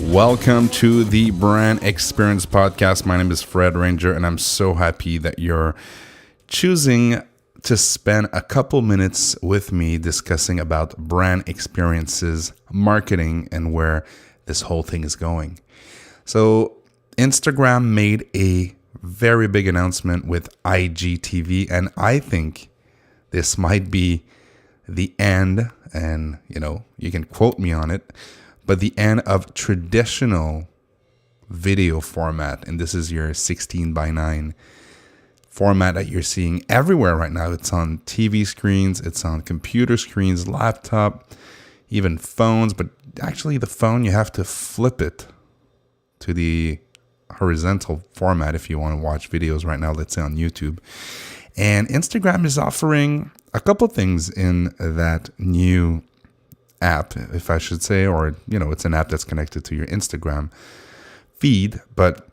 Welcome to the Brand Experience Podcast. My name is Fred Ranger, and I'm so happy that you're choosing to spend a couple minutes with me discussing about brand experiences, marketing, and where this whole thing is going. So, Instagram made a very big announcement with IGTV, and I think this might be the end, and you can quote me on it, but the end of traditional video format. And this is your 16:9 format that you're seeing everywhere right now. It's on TV screens, it's on computer screens, laptop, even phones. But actually the phone, you have to flip it to the horizontal format if you want to watch videos right now, let's say on YouTube. And Instagram is offering a couple things in that new app, if I should say, or it's an app that's connected to your Instagram feed. But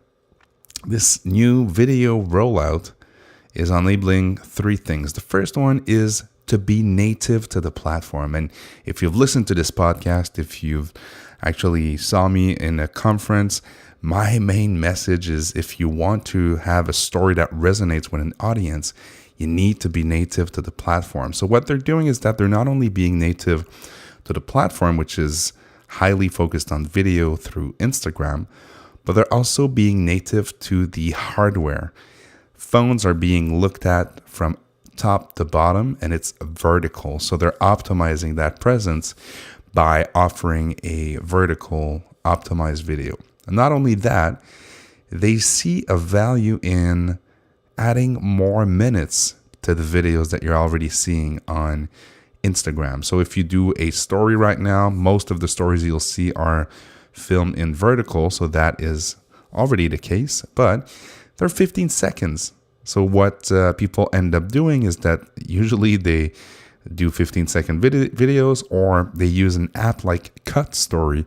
this new video rollout is enabling three things. The first one is to be native to the platform. And if you've listened to this podcast, if you've actually saw me in a conference, my main message is if you want to have a story that resonates with an audience, you need to be native to the platform. So what they're doing is that they're not only being native to the platform, which is highly focused on video through Instagram, but they're also being native to the hardware. Phones are being looked at from top to bottom, and it's vertical. So they're optimizing that presence by offering a vertical optimized video. And not only that, they see a value in adding more minutes to the videos that you're already seeing on Instagram. So if you do a story right now, most of the stories you'll see are filmed in vertical. So that is already the case, but they're 15 seconds. So what people end up doing is that usually they do 15-second videos, or they use an app like Cut Story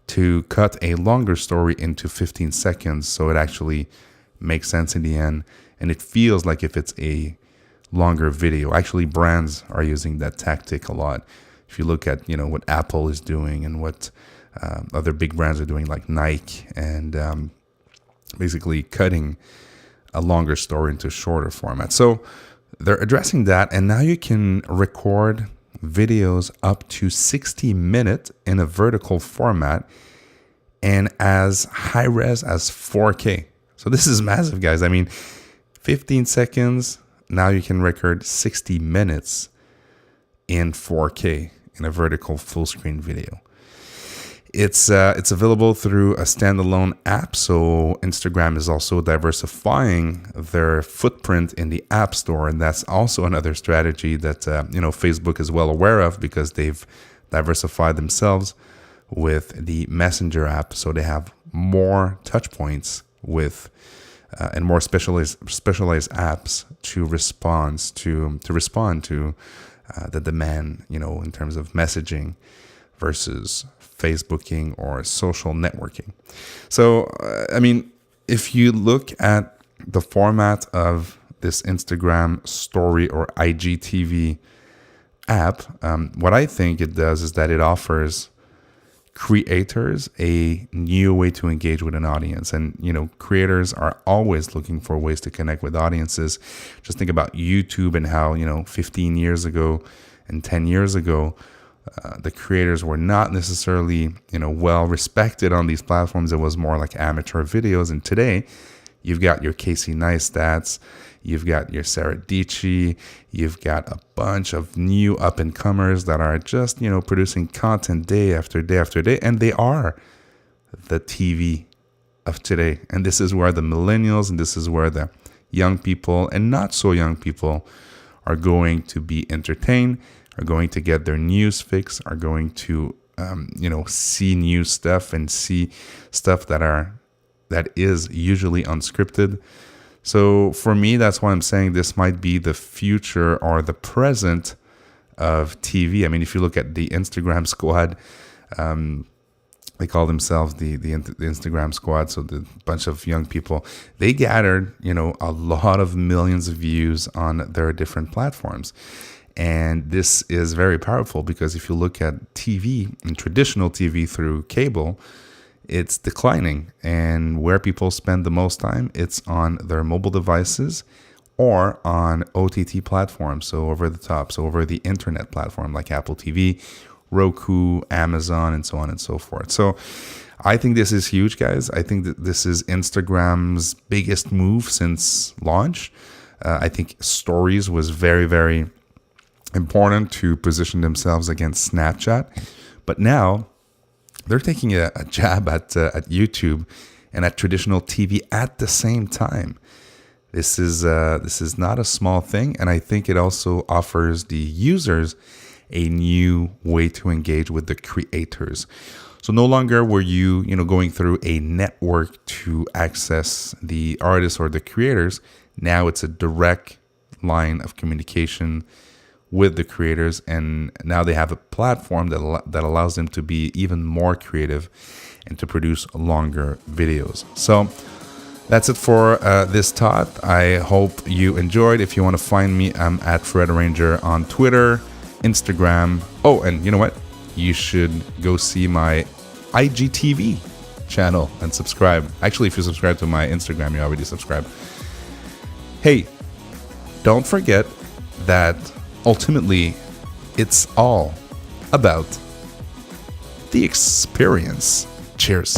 to cut a longer story into 15 seconds. So it actually makes sense in the end. And it feels like if it's a longer video. Actually, brands are using that tactic a lot. If you look at what Apple is doing and what other big brands are doing, like Nike, and basically cutting a longer story into shorter format. So they're addressing that, and now you can record videos up to 60 minutes in a vertical format and as high res as 4K. So this is massive, guys. I mean, 15 seconds. Now you can record 60 minutes in 4K in a vertical full screen video. It's available through a standalone app. So Instagram is also diversifying their footprint in the App Store, and that's also another strategy that Facebook is well aware of, because they've diversified themselves with the Messenger app. So they have more touch points with and more specialized apps to respond to the demand, in terms of messaging versus Facebooking or social networking. So, if you look at the format of this Instagram story or IGTV app, what I think it does is that it offers creators a new way to engage with an audience. And creators are always looking for ways to connect with audiences. Just think about YouTube and how 15 years ago and 10 years ago, the creators were not necessarily well respected on these platforms. It was more like amateur videos. And today you've got your Casey Neistats, you've got your Sarah Dietschy, you've got a bunch of new up-and-comers that are just, producing content day after day after day, and they are the TV of today. And this is where the millennials, and this is where the young people and not so young people are going to be entertained, are going to get their news fix, are going to, see new stuff and see stuff that is usually unscripted. So for me, that's why I'm saying this might be the future or the present of TV. I mean, if you look at the Instagram squad, they call themselves the Instagram squad. So the bunch of young people, they gathered, a lot of millions of views on their different platforms. And this is very powerful because if you look at TV and traditional TV through cable, it's declining. And where people spend the most time, it's on their mobile devices or on OTT platforms, so over the top, so over the internet platform like Apple TV, Roku, Amazon, and so on and so forth. So I think this is huge, guys. I think that this is Instagram's biggest move since launch. I think Stories was very, very important to position themselves against Snapchat. But now they're taking a jab at YouTube and at traditional TV at the same time. This is not a small thing, and I think it also offers the users a new way to engage with the creators. So no longer were you going through a network to access the artists or the creators. Now it's a direct line of communication with the creators, and now they have a platform that allows them to be even more creative and to produce longer videos. So that's it for this thought. I hope you enjoyed. If you want to find me, I'm at Fred Ranger on Twitter, Instagram. Oh, and you know what? You should go see my IGTV channel and subscribe. Actually, if you subscribe to my Instagram, you already subscribed. Hey, don't forget that ultimately it's all about the experience. Cheers.